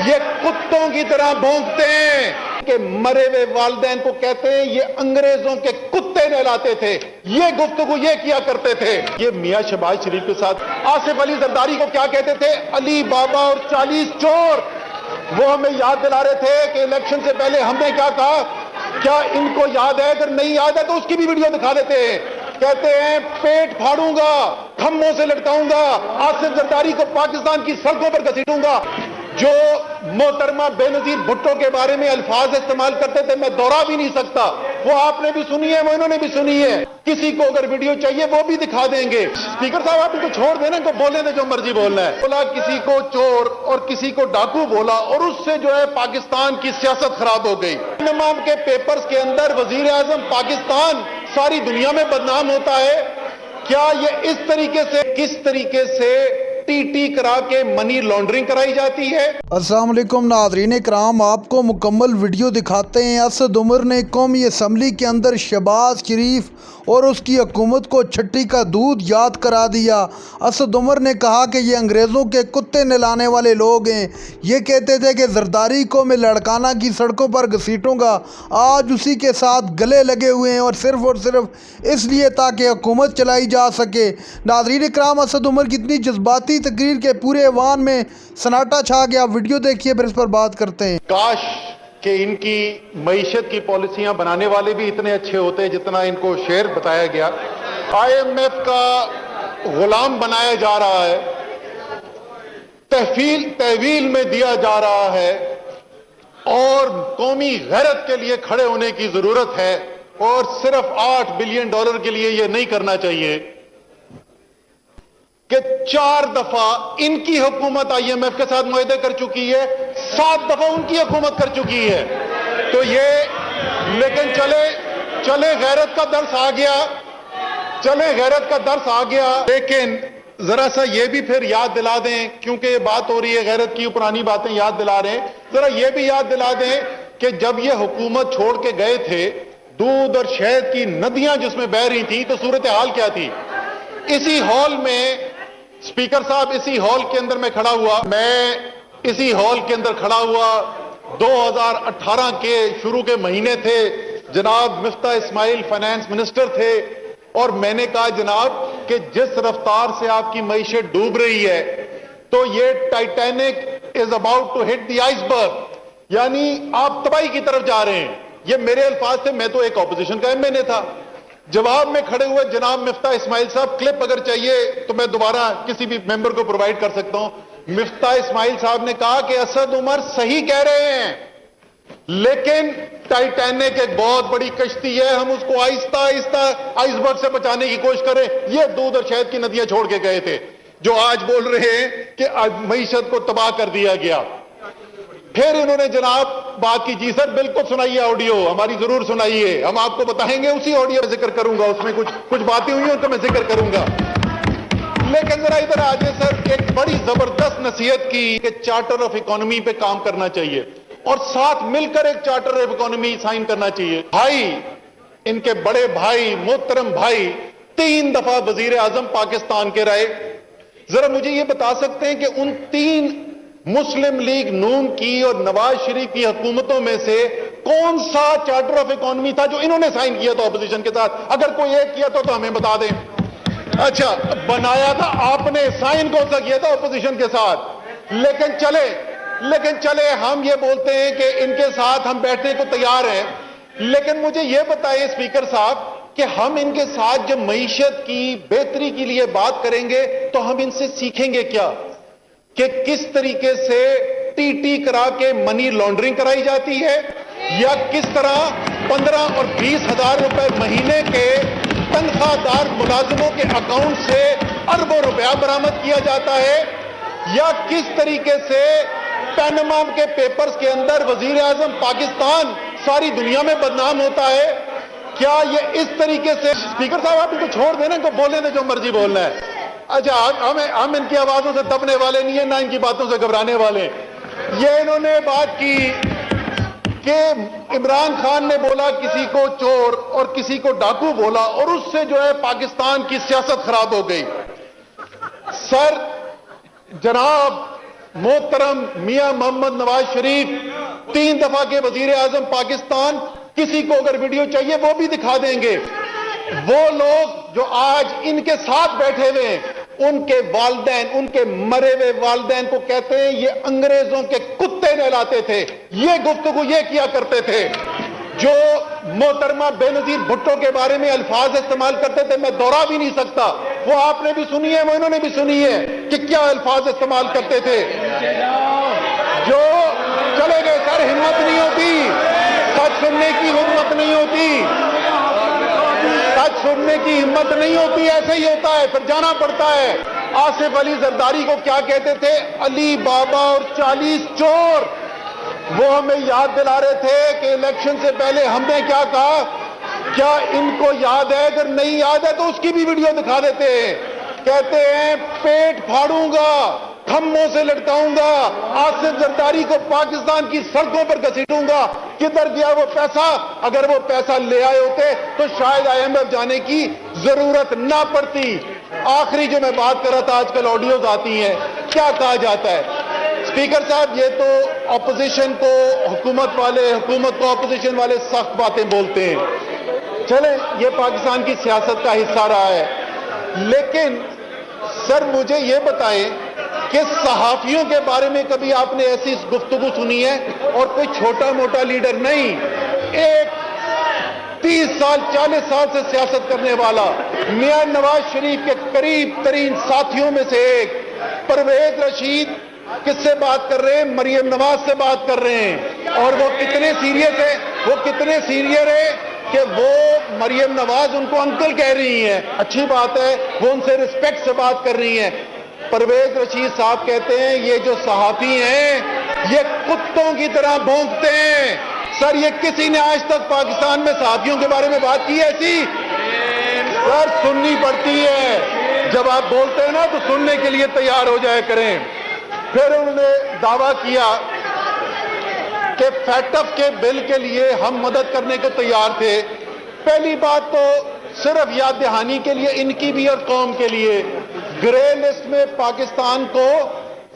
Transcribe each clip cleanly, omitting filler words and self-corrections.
ये कुत्तों की तरह भौंकते हैं कि मरे हुए वालिदैन को कहते हैं ये अंग्रेजों के कुत्ते नहलाते थे, ये गुफ्तगू ये किया करते थे। ये मियां शहबाज शरीफ के साथ आसिफ अली जरदारी को क्या कहते थे, अली बाबा और 40 चोर। वो हमें याद दिला रहे थे कि इलेक्शन से पहले हमने क्या कहा, क्या इनको याद है? अगर नहीं याद है तो उसकी भी वीडियो दिखा देते हैं। कहते हैं पेट फाड़ूंगा, खम्भों से लटकाऊंगा, आसिफ जरदारी को पाकिस्तान की सड़कों पर घसीटूंगा। जो मोहतरमा बेनजीर भुट्टो के बारे में अल्फाज इस्तेमाल करते थे, मैं दोहरा भी नहीं सकता, वो आपने भी सुनी है, वो इन्होंने भी सुनी है। किसी को अगर वीडियो चाहिए वो भी दिखा देंगे। स्पीकर साहब आप इनको छोड़ देना, इनको बोलने दे जो मर्जी बोलना है। बोला किसी को चोर और किसी को डाकू बोला और उससे जो है पाकिस्तान की सियासत खराब हो गई। तमाम के पेपर्स के अंदर वजीर आजम पाकिस्तान सारी दुनिया में बदनाम होता है। क्या ये इस तरीके से, किस तरीके से टी करा के मनी लॉन्ड्रिंग कराई जाती है? अस्सलाम वालेकुम नाज़रीन इकराम, आपको मुकम्मल वीडियो दिखाते हैं। असद उमर ने कौमी असम्बली के अंदर शहबाज शरीफ और उसकी हुकूमत को छट्टी का दूध याद करा दिया। असद उमर ने कहा कि ये अंग्रेज़ों के कुत्ते नहलाने वाले लोग हैं। ये कहते थे कि जरदारी को मैं लड़काना की सड़कों पर घसीटूंगा। आज उसी के साथ गले लगे हुए हैं और सिर्फ इसलिए ताकि हुकूमत चलाई जा सके। नाज़रीन इकराम, असद उमर की इतनी जज्बाती तकरीर के पूरे ऐवान में सन्नाटा छा गया। वीडियो देखिए फिर इस पर बात करते हैं। काश कि इनकी मईशत की पॉलिसियां बनाने वाले भी इतने अच्छे होते जितना इनको शेर बताया गया। IMF का गुलाम बनाया जा रहा है, तहवील में दिया जा रहा है और कौमी गैरत के लिए खड़े होने की जरूरत है। और सिर्फ $8 बिलियन के लिए यह नहीं करना चाहिए कि 4 दफा इनकी हुकूमत IMF के साथ मुआहदे कर चुकी है, 7 दफा उनकी हुकूमत कर चुकी है। तो ये, लेकिन चले गैरत का दर्स आ गया, चले गैरत का दर्स आ गया। लेकिन जरा सा ये भी फिर याद दिला दें, क्योंकि ये बात हो रही है गैरत की, पुरानी बातें याद दिला रहे हैं, जरा ये भी याद दिला दें कि जब ये हुकूमत छोड़ के गए थे, दूध और शहद की नदियां जिसमें बह रही थी, तो सूरत हाल क्या थी? इसी हॉल में, स्पीकर साहब, इसी हॉल के अंदर मैं खड़ा हुआ, इसी हॉल के अंदर खड़ा हुआ, 2018 के शुरू के महीने थे, जनाब मिफ्ता इस्माइल फाइनेंस मिनिस्टर थे, और मैंने कहा जनाब कि जिस रफ्तार से आपकी मईशत डूब रही है तो ये Titanic is about to hit the iceberg, यानी आप तबाही की तरफ जा रहे हैं। ये मेरे अल्फाज थे, मैं तो एक ऑपोजिशन का MNA था। जवाब में खड़े हुए जनाब मिफ्ता इस्माइल साहब, क्लिप अगर चाहिए तो मैं दोबारा किसी भी मेंबर को प्रोवाइड कर सकता हूं। मिफ्ता इस्माइल साहब ने कहा कि असद उमर सही कह रहे हैं, लेकिन टाइटैनिक एक बहुत बड़ी कश्ती है, हम उसको आहिस्ता आहिस्ता आइसबर्ग से बचाने की कोशिश करें। ये दूध और शहद की नदियां छोड़ के गए थे, जो आज बोल रहे हैं कि मईशत को तबाह कर दिया गया। फिर इन्होंने जनाब बात की, जी सर बिल्कुल सुनाइए, ऑडियो हमारी जरूर सुनाइए, हम आपको बताएंगे, उसी ऑडियो में जिक्र करूंगा, उसमें कुछ बातें हुई हैं तो मैं जिक्र करूंगा। लेकिन जरा इधर आ जाए सर, एक बड़ी जबरदस्त नसीहत की कि चार्टर ऑफ इकोनॉमी पे काम करना चाहिए और साथ मिलकर एक चार्टर ऑफ इकोनॉमी साइन करना चाहिए। भाई, इनके बड़े भाई, मोहतरम भाई, 3 दफा वजीर आजम पाकिस्तान के रहे। जरा मुझे ये बता सकते हैं कि उन 3 मुस्लिम लीग नून की और नवाज शरीफ की हुकूमतों में से कौन सा चार्टर ऑफ इकोनॉमी था जो इन्होंने साइन किया था ऑपोजिशन के साथ? अगर कोई एक किया तो हमें बता दें। अच्छा, बनाया था आपने, साइन कौन सा किया था ऑपोजिशन के साथ? लेकिन चले हम ये बोलते हैं कि इनके साथ हम बैठने को तैयार हैं, लेकिन मुझे ये बताइए स्पीकर साहब कि हम इनके साथ जब मईशत की बेहतरी के लिए बात करेंगे तो हम इनसे सीखेंगे क्या कि किस तरीके से टी करा के मनी लॉन्ड्रिंग कराई जाती है, या किस तरह 15 और 20 हजार रुपए महीने के तनख्वाहदार मुलाजिमों के अकाउंट से अरबों रुपया बरामद किया जाता है, या किस तरीके से पैनमा के पेपर्स के अंदर वजीर आजम पाकिस्तान सारी दुनिया में बदनाम होता है। क्या ये इस तरीके से, स्पीकर साहब आप इनको छोड़ देना, इनको बोलने दे जो मर्जी बोलना है। अच्छा, हम इनकी आवाजों से दबने वाले नहीं है, ना इनकी बातों से घबराने वाले। ये इन्होंने बात की कि इमरान खान ने बोला किसी को चोर और किसी को डाकू बोला और उससे जो है पाकिस्तान की सियासत खराब हो गई। सर, जनाब मोहतरम मियां मोहम्मद नवाज शरीफ 3 दफा के वजीर आजम पाकिस्तान, किसी को अगर वीडियो चाहिए वो भी दिखा देंगे। वो लोग जो आज इनके साथ बैठे हुए हैं, उनके वालिदैन, उनके मरे हुए वालिदैन को कहते हैं ये अंग्रेजों के कुत्ते नहलाते थे, ये गुफ्तगू ये किया करते थे। जो मोहतरमा बेनजीर भुट्टो के बारे में अल्फाज इस्तेमाल करते थे, मैं दोहरा भी नहीं सकता, वो आपने भी सुनी है, वो इन्होंने भी सुनी है कि क्या अल्फाज इस्तेमाल करते थे। जो चले गए सर, हिम्मत नहीं होती, सच सुनने की हिम्मत नहीं होती, सच सुनने की हिम्मत नहीं होती, ऐसे ही होता है, फिर जाना पड़ता है। आसिफ अली जरदारी को क्या कहते थे? अली बाबा और 40 चोर। वो हमें याद दिला रहे थे कि इलेक्शन से पहले हमने क्या कहा, क्या इनको याद है? अगर नहीं याद है तो उसकी भी वीडियो दिखा देते हैं। कहते हैं पेट फाड़ूंगा, खम्भों से लटकाऊंगा, आसिफ जरदारी को पाकिस्तान की सड़कों पर घसीटूंगा। किधर गया वो पैसा? अगर वो पैसा ले आए होते तो शायद IMF जाने की जरूरत ना पड़ती। आखिरी जो मैं बात कर रहा था, आजकल ऑडियोज आती हैं, क्या कहा जाता है? स्पीकर साहब, ये तो ऑपोजिशन को हुकूमत वाले, हुकूमत को ऑपोजिशन वाले सख्त बातें बोलते हैं। चले, ये पाकिस्तान की सियासत का हिस्सा रहा है, लेकिन सर मुझे ये बताएं कि सहाफियों के बारे में कभी आपने ऐसी गुफ्तगू सुनी है? और कोई छोटा मोटा लीडर नहीं, एक 30 साल 40 साल से सियासत करने वाला मियां नवाज शरीफ के करीब तरीन साथियों में से एक परवेज रशीद किससे बात कर रहे हैं? मरियम नवाज से बात कर रहे हैं। और वो कितने सीरियस है, वो कितने सीरियस है कि वो मरियम नवाज उनको अंकल कह रही हैं। अच्छी बात है, वो उनसे रिस्पेक्ट से बात कर रही हैं। परवेज रशीद साहब कहते हैं ये जो सहाफी हैं ये कुत्तों की तरह भौंकते हैं। सर, ये किसी ने आज तक पाकिस्तान में सहाफियों के बारे में बात की है ऐसी? सर, सुननी पड़ती है, जब आप बोलते हैं ना तो सुनने के लिए तैयार हो जाया करें। फिर उन्होंने दावा किया कि फैटफ के बिल के लिए हम मदद करने को तैयार थे। पहली बात तो सिर्फ याद दहानी के लिए इनकी भी और कौम के लिए, ग्रे लिस्ट में पाकिस्तान को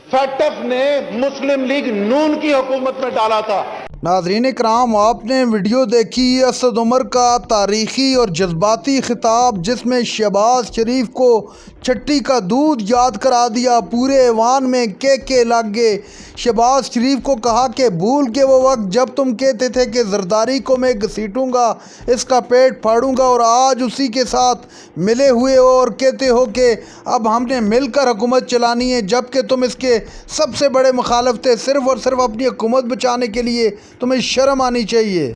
फैटफ ने मुस्लिम लीग नून की हुकूमत में डाला था। नाज़रीन इकराम, आपने वीडियो देखी असद उमर का तारीख़ी और जज्बाती खिताब, जिसमें शहबाज शरीफ को छट्टी का दूध याद करा दिया। पूरे ऐवान में के लग गए। शहबाज शरीफ को कहा कि भूल के वो वक्त जब तुम कहते थे कि जरदारी को मैं घसीटूंगा, इसका पेट फाड़ूंगा, और आज उसी के साथ मिले हुए हो और कहते हो कि अब हमने मिलकर हुकूमत चलानी है, जबकि तुम इसके सबसे बड़े मुखालिफ थे। सिर्फ़ और सिर्फ अपनी हुकूमत बचाने के लिए तुम्हें शर्म आनी चाहिए।